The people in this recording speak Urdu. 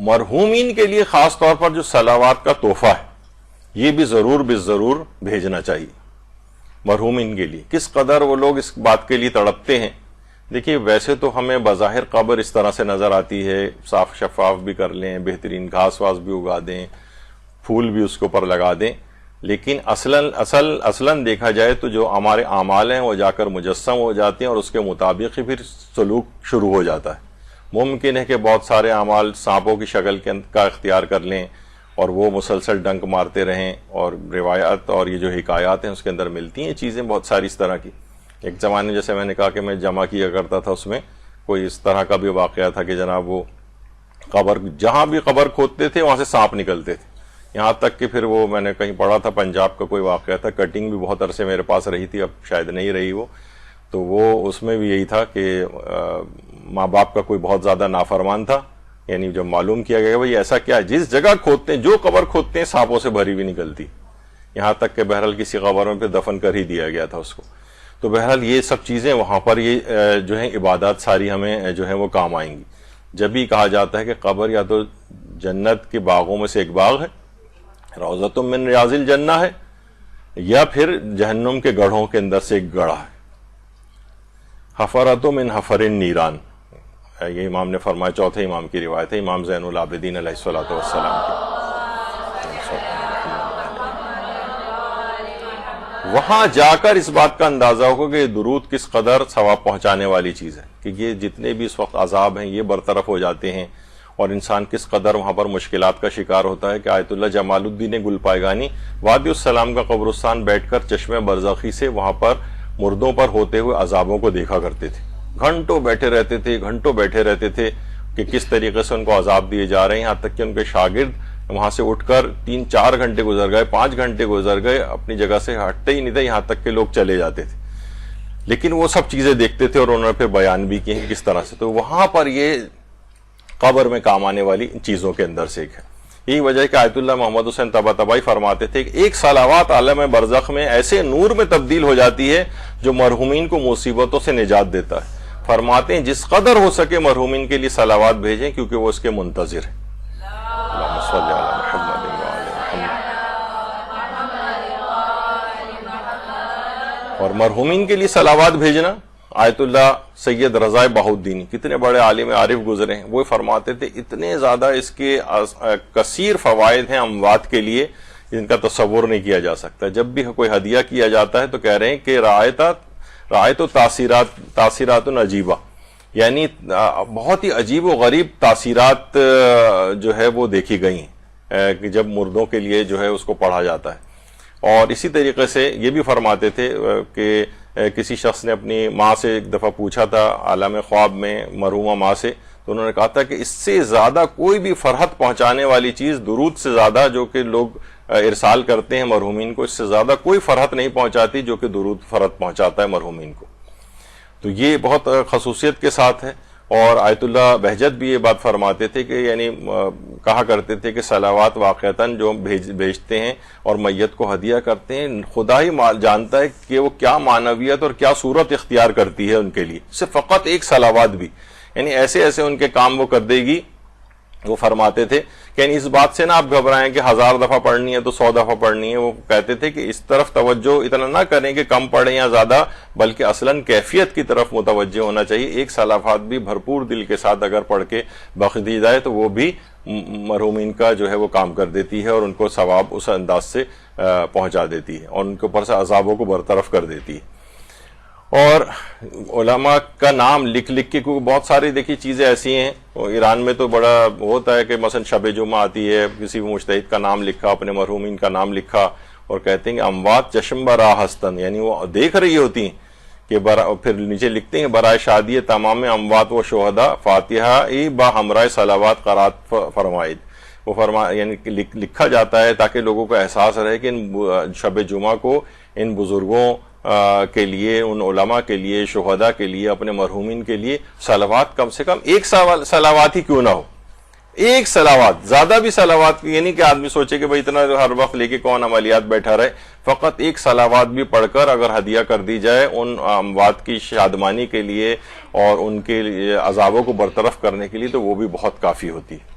مرحومین کے لیے خاص طور پر جو صلوات کا تحفہ ہے یہ بھی ضرور بھیجنا چاہیے مرحومین کے لیے. کس قدر وہ لوگ اس بات کے لیے تڑپتے ہیں. دیکھیے ویسے تو ہمیں بظاہر قبر اس طرح سے نظر آتی ہے, صاف شفاف بھی کر لیں, بہترین گھاس واس بھی اگا دیں, پھول بھی اس کے اوپر لگا دیں, لیکن اصلاً دیکھا جائے تو جو ہمارے اعمال ہیں وہ جا کر مجسم ہو جاتے ہیں اور اس کے مطابق ہی پھر سلوک شروع ہو جاتا ہے. ممکن ہے کہ بہت سارے اعمال سانپوں کی شکل کا اختیار کر لیں اور وہ مسلسل ڈنک مارتے رہیں, اور روایات اور یہ جو حکایات ہیں اس کے اندر ملتی ہیں چیزیں بہت ساری اس طرح کی. ایک زمانے جیسے میں نے کہا کہ میں جمع کیا کرتا تھا, اس میں کوئی اس طرح کا بھی واقعہ تھا کہ جناب وہ جہاں بھی قبر کھودتے تھے وہاں سے سانپ نکلتے تھے. یہاں تک کہ پھر وہ میں نے کہیں پڑھا تھا پنجاب کا کوئی واقعہ تھا, کٹنگ بھی بہت عرصے میرے پاس رہی تھی, اب شاید نہیں رہی وہ, تو وہ اس میں بھی یہی تھا کہ ماں باپ کا کوئی بہت زیادہ نافرمان تھا, یعنی جب معلوم کیا گیا بھائی ایسا کیا ہے, جس جگہ کھودتے ہیں جو قبر کھودتے ہیں سانپوں سے بھری ہوئی نکلتی, یہاں تک کہ بہرحال کسی قبر میں پھر دفن کر ہی دیا گیا تھا اس کو. تو بہرحال یہ سب چیزیں وہاں پر یہ جو ہیں عبادات ساری ہمیں جو ہے وہ کام آئیں گی. جب بھی کہا جاتا ہے کہ قبر یا تو جنت کے باغوں میں سے ایک باغ ہے, روضۃ من ریاض الجنہ ہے, یا پھر جہنم کے گڑھوں کے اندر سے ایک گڑھا ہے, حفرۃ من حفر النیران, یہ امام نے فرمایا. چوتھے امام کی روایت ہے, امام زین العابدین علیہ الصلوۃ والسلام کی. وہاں جا کر اس بات کا اندازہ ہوگا کہ درود کس قدر ثواب پہنچانے والی چیز ہے, کہ یہ جتنے بھی اس وقت عذاب ہیں یہ برطرف ہو جاتے ہیں, اور انسان کس قدر وہاں پر مشکلات کا شکار ہوتا ہے. کہ آیت اللہ جمال الدین گل پائگانی وادی السلام کا قبرستان بیٹھ کر چشمے برزخی سے وہاں پر مردوں پر ہوتے ہوئے عذابوں کو دیکھا کرتے تھے. گھنٹوں بیٹھے رہتے تھے کہ کس طریقے سے ان کو عذاب دیے جا رہے ہیں, یہاں تک کہ ان کے شاگرد وہاں سے اٹھ کر 3-4 گھنٹے گزر گئے, 5 گھنٹے گزر گئے, اپنی جگہ سے ہٹتے ہی نہیں تھے, یہاں تک کہ لوگ چلے جاتے تھے. لیکن وہ سب چیزیں دیکھتے تھے اور انہوں نے پھر بیان بھی کیے کس طرح سے. تو وہاں پر یہ قبر میں کام آنے والی چیزوں کے اندر سے ایک ہے. یہی وجہ ہے کہ آیت اللہ محمد حسین طباطبائی فرماتے تھے کہ ایک صلوات عالم برزخ میں ایسے نور میں تبدیل ہو جاتی ہے جو مرحومین کو مصیبتوں سے نجات دیتا ہے. فرماتے ہیں جس قدر ہو سکے مرحومین کے لیے صلوات بھیجیں, کیونکہ وہ اس کے منتظر ہیں. اللہم صلی علی محمد وعلی محمد. اور مرحومین کے لیے صلوات بھیجنا, آیت اللہ سید رضا بہاؤالدین کتنے بڑے عالم عارف گزرے ہیں, وہ فرماتے تھے اتنے زیادہ اس کے کثیر فوائد ہیں اموات کے لیے جن کا تصور نہیں کیا جا سکتا. جب بھی کوئی ہدیہ کیا جاتا ہے تو کہہ رہے ہیں کہ رعایت و تاثیرات عجیبہ, یعنی بہت ہی عجیب و غریب تاثیرات جو ہے وہ دیکھی گئی ہیں کہ جب مردوں کے لیے جو ہے اس کو پڑھا جاتا ہے. اور اسی طریقے سے یہ بھی فرماتے تھے کہ کسی شخص نے اپنی ماں سے ایک دفعہ پوچھا تھا عالم خواب میں مرحومہ ماں سے, تو انہوں نے کہا تھا کہ اس سے زیادہ کوئی بھی فرحت پہنچانے والی چیز درود سے زیادہ جو کہ لوگ ارسال کرتے ہیں مرحومین کو, اس سے زیادہ کوئی فرحت نہیں پہنچاتی جو کہ درود فرحت پہنچاتا ہے مرحومین کو. تو یہ بہت خصوصیت کے ساتھ ہے. اور آیت اللہ بہجت بھی یہ بات فرماتے تھے کہ یعنی کہا کرتے تھے کہ صلوات واقعتاً جو بھیجتے ہیں اور میت کو ہدیہ کرتے ہیں, خدا ہی جانتا ہے کہ وہ کیا معنویت اور کیا صورت اختیار کرتی ہے ان کے لیے. صرف فقط ایک صلوات بھی یعنی ایسے ان کے کام وہ کر دے گی. وہ فرماتے تھے کہ یعنی اس بات سے نہ آپ گھبرائیں کہ 1000 دفعہ پڑھنی ہے تو 100 دفعہ پڑھنی ہے. وہ کہتے تھے کہ اس طرف توجہ اتنا نہ کریں کہ کم پڑھیں یا زیادہ, بلکہ اصلاً کیفیت کی طرف متوجہ ہونا چاہیے. ایک صلوات بھی بھرپور دل کے ساتھ اگر پڑھ کے بخش دی جائے تو وہ بھی مرحومین کا جو ہے وہ کام کر دیتی ہے اور ان کو ثواب اس انداز سے پہنچا دیتی ہے اور ان کے اوپر سے عذابوں کو برطرف کر دیتی ہے. اور علماء کا نام لکھ کے کیونکہ بہت ساری دیکھی چیزیں ایسی ہیں, ایران میں تو بڑا ہوتا ہے کہ مثلا شب جمعہ آتی ہے, کسی بھی مجتہد کا نام لکھا, اپنے مرحومین کا نام لکھا, اور کہتے ہیں کہ اموات چشم برا ہستن, یعنی وہ دیکھ رہی ہوتی ہیں کہ پھر نیچے لکھتے ہیں برائے شادی تمام اموات و شہداء فاتحہ با ہمراہ صلوات قرات فرمائد. وہ یعنی لکھا جاتا ہے تاکہ لوگوں کو احساس رہے کہ ان شب جمعہ کو ان بزرگوں کے لیے, ان علماء کے لیے, شہداء کے لیے, اپنے مرحومین کے لیے صلوات کم سے کم ایک صلوات ہی کیوں نہ ہو, ایک صلوات, زیادہ بھی صلوات یعنی کہ آدمی سوچے کہ بھائی اتنا ہر وقت لے کے کون عملیات بیٹھا رہے. فقط ایک صلوات بھی پڑھ کر اگر ہدیہ کر دی جائے ان اموات کی شادمانی کے لیے اور ان کے عذابوں کو برطرف کرنے کے لیے تو وہ بھی بہت کافی ہوتی ہے.